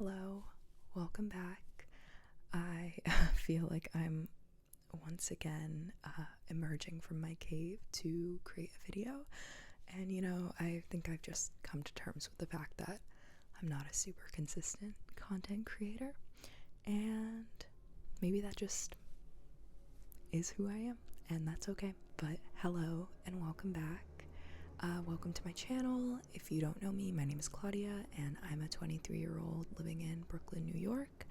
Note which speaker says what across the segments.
Speaker 1: Hello, welcome back. I feel like I'm once again emerging from my cave to create a video, and I think I've just come to terms with the fact that I'm not a super consistent content creator, and maybe that just is who I am, and that's okay. But hello and welcome back. Welcome to my channel. If you don't know me, my name is Claudia and I'm a 23-year-old living in Brooklyn, New York.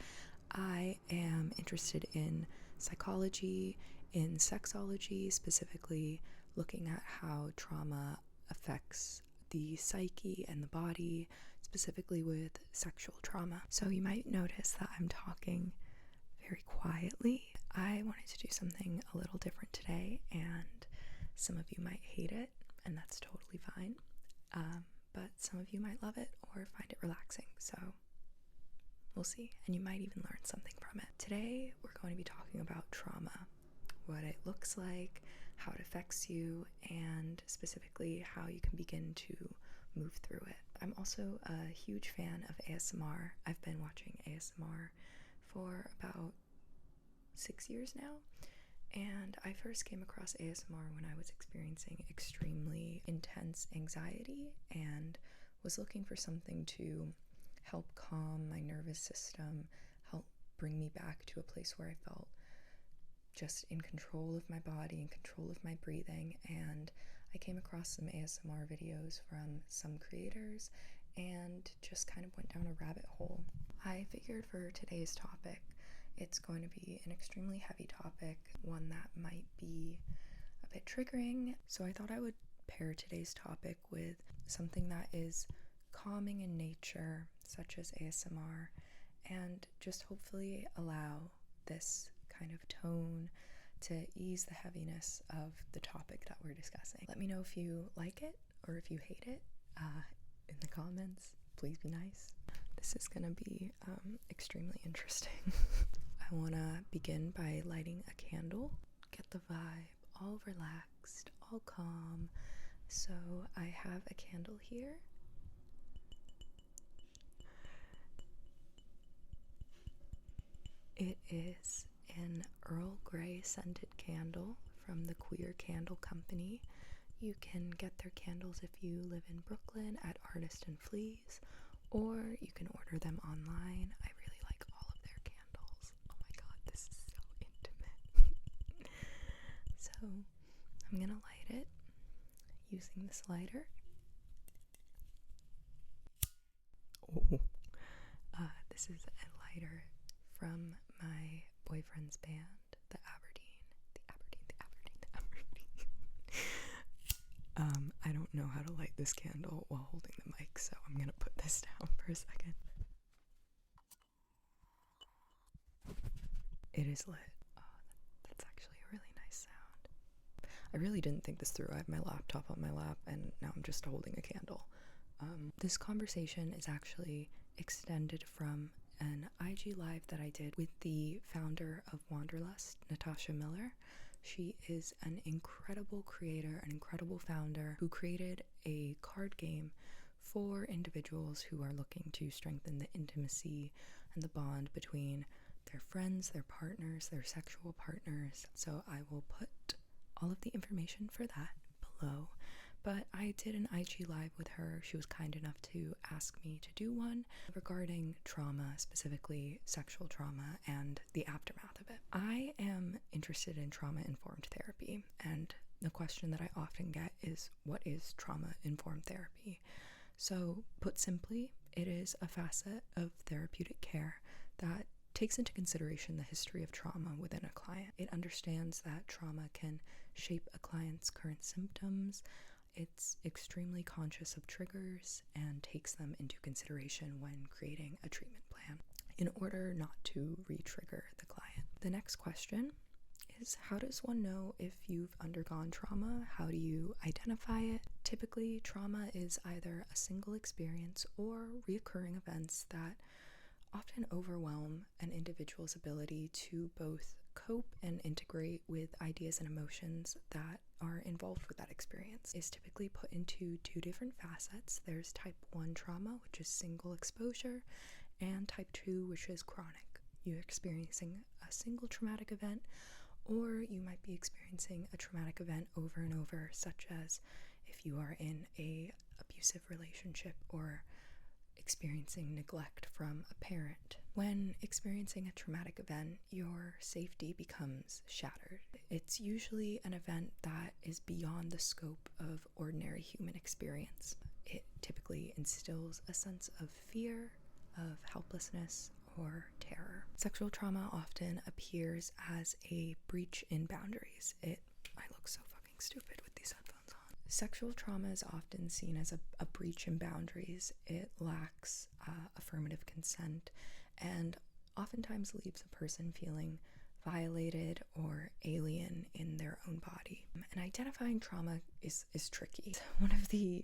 Speaker 1: I am interested in psychology, in sexology, specifically looking at how trauma affects the psyche and the body, specifically with sexual trauma. So you might notice that I'm talking very quietly. I wanted to do something a little different today, and some of you might hate it, and that's totally fine, but some of you might love it or find it relaxing, so we'll see, and you might even learn something from it. Today we're going to be talking about trauma, what it looks like, how it affects you, and specifically how you can begin to move through it. I'm also a huge fan of ASMR. I've been watching ASMR for about 6 years now. And I first came across ASMR when I was experiencing extremely intense anxiety and was looking for something to help calm my nervous system, help bring me back to a place where I felt just in control of my body, in control of my breathing. And I came across some ASMR videos from some creators and just kind of went down a rabbit hole. I figured for today's topic, it's going to be an extremely heavy topic, one that might be a bit triggering, so I thought I would pair today's topic with something that is calming in nature, such as ASMR, and just hopefully allow this kind of tone to ease the heaviness of the topic that we're discussing. Let me know if you like it or if you hate it in the comments. Please be nice. This is gonna be extremely interesting. I want to begin by lighting a candle, get the vibe all relaxed, all calm. So I have a candle here. It is an Earl Grey scented candle from the Queer Candle Company. You can get their candles if you live in Brooklyn at Artist and Fleas, or you can order them online. I really like all of their candles. Oh my god, this is so intimate. So I'm gonna light it using this lighter. Oh, this is a lighter from my boyfriend's band, the Aberdeen. I don't know how to light this candle while holding the mic, so I'm gonna put this down for a second. It is lit. Oh, that's actually a really nice sound. I really didn't think this through. I have my laptop on my lap, and now I'm just holding a candle. This conversation is actually extended from an IG live that I did with the founder of Wanderlust, Natasha Miller. She is an incredible creator, an incredible founder who created a card game for individuals who are looking to strengthen the intimacy and the bond between their friends, their partners, their sexual partners. So I will put all of the information for that below. But I did an IG live with her. She was kind enough to ask me to do one regarding trauma, specifically sexual trauma and the aftermath of it. I am interested in trauma-informed therapy, and the question that I often get is, what is trauma-informed therapy? So, put simply, it is a facet of therapeutic care that takes into consideration the history of trauma within a client. It understands that trauma can shape a client's current symptoms. It's extremely conscious of triggers and takes them into consideration when creating a treatment plan in order not to re-trigger the client. The next question is, how does one know if you've undergone trauma? How do you identify it? Typically, trauma is either a single experience or reoccurring events that often overwhelm an individual's ability to both cope and integrate with ideas and emotions that are involved with that experience. Is typically put into two different facets. There's type 1 trauma, which is single exposure, and type 2, which is chronic. You're experiencing a single traumatic event, or you might be experiencing a traumatic event over and over, such as if you are in a abusive relationship or experiencing neglect from a parent. When experiencing a traumatic event, your safety becomes shattered. It's usually an event that is beyond the scope of ordinary human experience. It typically instills a sense of fear, of helplessness, or terror. Sexual trauma often appears as a breach in boundaries. I look so fucking stupid with these headphones on. Sexual trauma is often seen as a breach in boundaries. It lacks affirmative consent and oftentimes leaves a person feeling violated or alien in their own body. And identifying trauma is tricky. One of the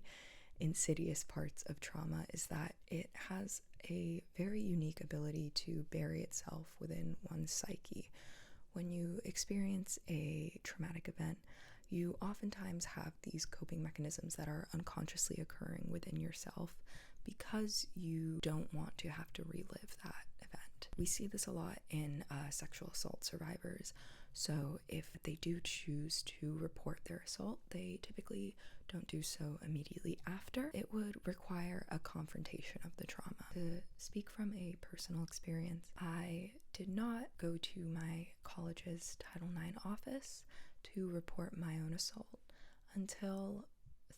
Speaker 1: insidious parts of trauma is that it has a very unique ability to bury itself within one's psyche. When you experience a traumatic event, you oftentimes have these coping mechanisms that are unconsciously occurring within yourself because you don't want to have to relive that event. We see this a lot in sexual assault survivors. So if they do choose to report their assault, they typically don't do so immediately after. It would require a confrontation of the trauma. To speak from a personal experience, I did not go to my college's Title IX office to report my own assault until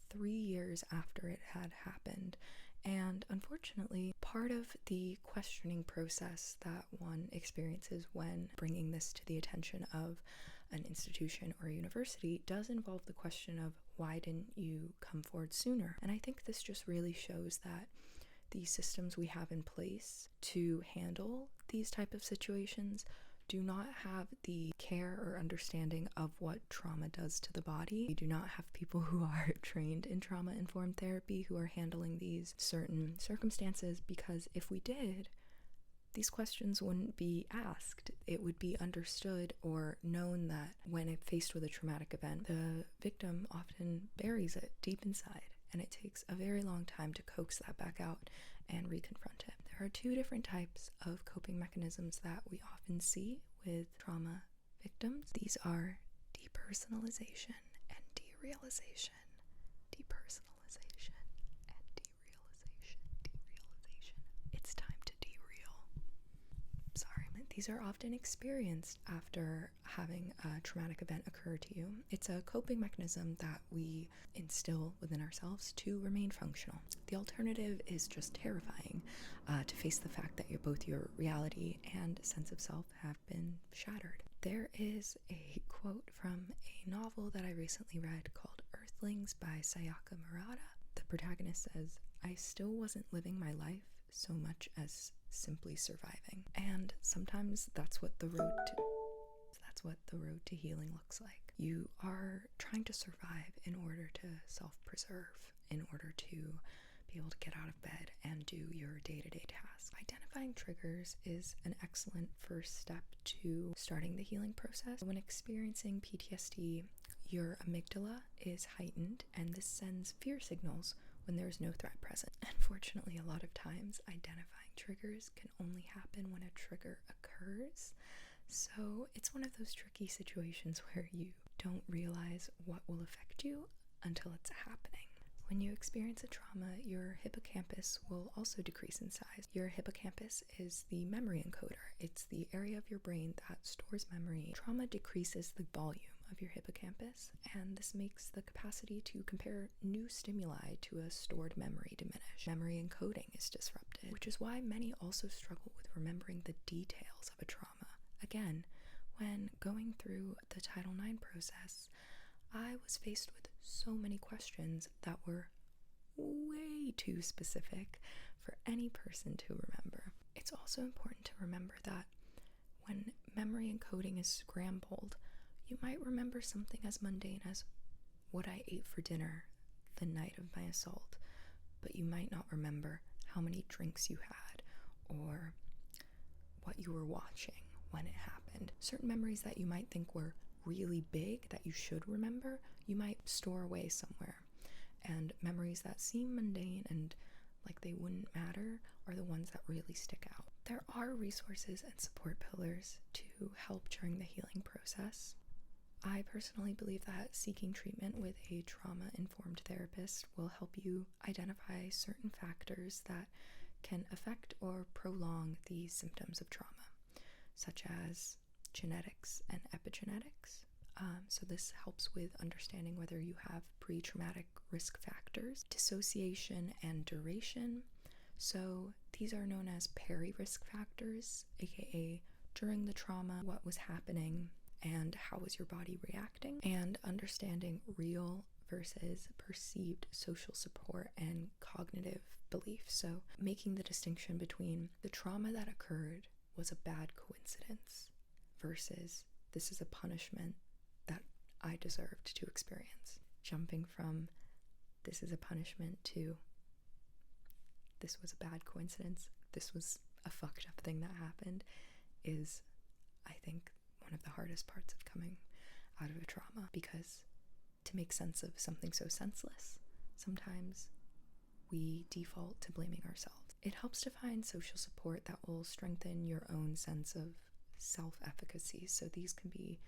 Speaker 1: 3 years after it had happened. And unfortunately, part of the questioning process that one experiences when bringing this to the attention of an institution or a university does involve the question of, why didn't you come forward sooner? And I think this just really shows that the systems we have in place to handle these type of situations do not have the care or understanding of what trauma does to the body. We do not have people who are trained in trauma-informed therapy who are handling these certain circumstances, because if we did, these questions wouldn't be asked. It would be understood or known that when faced with a traumatic event, the victim often buries it deep inside, and it takes a very long time to coax that back out and reconfront it. There are 2 different types of coping mechanisms that we often see with trauma victims. These are depersonalization and derealization. Depersonalization and derealization. Derealization. It's time to dereel. Sorry. These are often experienced after having a traumatic event occur to you. It's a coping mechanism that we instill within ourselves to remain functional. The alternative is just terrifying, to face the fact that both your reality and sense of self have been shattered. There is a quote from a novel that I recently read called Earthlings by Sayaka Murata. The protagonist says, "I still wasn't living my life so much as simply surviving." And sometimes that's what the road to healing looks like. You are trying to survive in order to self-preserve, in order to be able to get out of bed and do your day-to-day tasks. Identifying triggers is an excellent first step to starting the healing process. When experiencing PTSD, your amygdala is heightened, and this sends fear signals when there is no threat present. Unfortunately, a lot of times identifying triggers can only happen when a trigger occurs. So it's one of those tricky situations where you don't realize what will affect you until it's happening. When you experience a trauma, your hippocampus will also decrease in size. Your hippocampus is the memory encoder. It's the area of your brain that stores memory. Trauma decreases the volume of your hippocampus, and this makes the capacity to compare new stimuli to a stored memory diminish. Memory encoding is disrupted, which is why many also struggle with remembering the details of a trauma. Again, when going through the Title IX process, I was faced with so many questions that were way too specific for any person to remember. It's also important to remember that when memory encoding is scrambled, you might remember something as mundane as what I ate for dinner the night of my assault, but you might not remember how many drinks you had or what you were watching when it happened. Certain memories that you might think were really big that you should remember, you might store away somewhere. And memories that seem mundane and like they wouldn't matter are the ones that really stick out. There are resources and support pillars to help during the healing process. I personally believe that seeking treatment with a trauma-informed therapist will help you identify certain factors that can affect or prolong the symptoms of trauma, such as genetics and epigenetics. So this helps with understanding whether you have pre-traumatic risk factors, dissociation, and duration. So these are known as peri-risk factors, aka during the trauma, what was happening and how was your body reacting, and understanding real versus perceived social support and cognitive belief. So making the distinction between the trauma that occurred was a bad coincidence versus this is a punishment that I deserved to experience. Jumping from this is a punishment to this was a bad coincidence, this was a fucked up thing that happened, is, I think, one of the hardest parts of coming out of a trauma, because to make sense of something so senseless, sometimes we default to blaming ourselves. It helps to find social support that will strengthen your own sense of self-efficacy. So these can be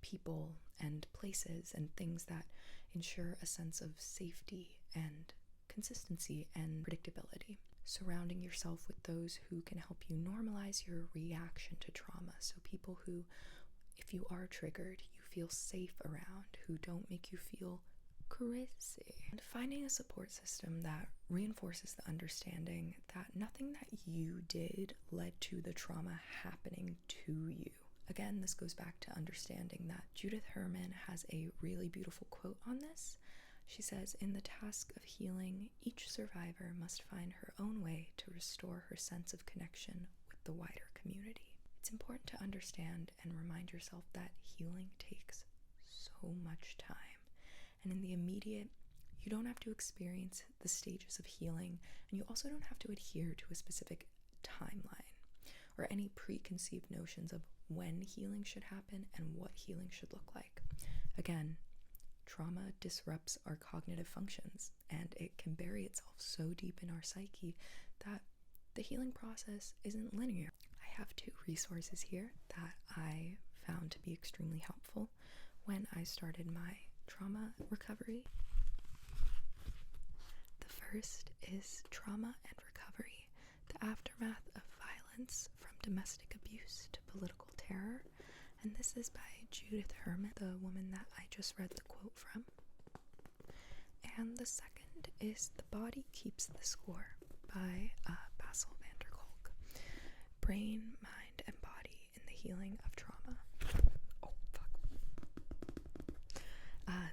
Speaker 1: people and places and things that ensure a sense of safety and consistency and predictability. Surrounding yourself with those who can help you normalize your reaction to trauma. So people who, if you are triggered, you feel safe around, who don't make you feel crazy. And finding a support system that reinforces the understanding that nothing that you did led to the trauma happening to you. Again, this goes back to understanding that Judith Herman has a really beautiful quote on this. She says, "In the task of healing, each survivor must find her own way to restore her sense of connection with the wider community." It's important to understand and remind yourself that healing takes so much time. And in the immediate, you don't have to experience the stages of healing, and you also don't have to adhere to a specific timeline or any preconceived notions of when healing should happen and what healing should look like. Again, trauma disrupts our cognitive functions, and it can bury itself so deep in our psyche that the healing process isn't linear. I have 2 resources here that I found to be extremely helpful when I started my trauma recovery. The first is Trauma and Recovery: The Aftermath of Violence from Domestic Abuse to Political Terror. And this is by Judith Herman, the woman that I just read the quote from. And the second is The Body Keeps the Score by Basil van der Kolk. Brain, Mind, and Body in the Healing of Trauma. Oh, fuck.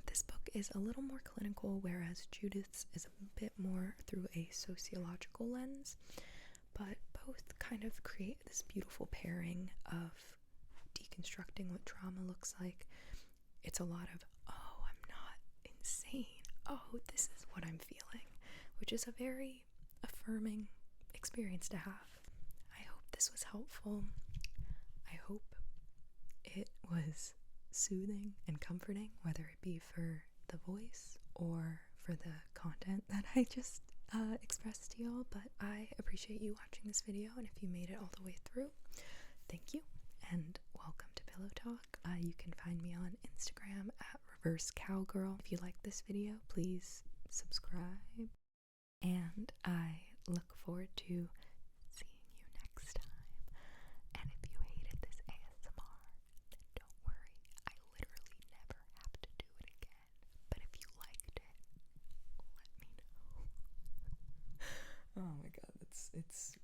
Speaker 1: This book is a little more clinical, whereas Judith's is a bit more through a sociological lens, but both kind of create this beautiful pairing of deconstructing what trauma looks like. It's a lot of, oh, I'm not insane. Oh, this is what I'm feeling, which is a very affirming experience to have. I hope this was helpful. I hope it was soothing and comforting, whether it be for the voice or for the content that I just expressed to y'all. But I appreciate you watching this video, and if you made it all the way through, thank you. And welcome to Pillow Talk. You can find me on Instagram at Reverse Cowgirl. If you like this video, please subscribe. And I look forward to seeing you next time. And if you hated this ASMR, then don't worry. I literally never have to do it again. But if you liked it, let me know. Oh my god, it's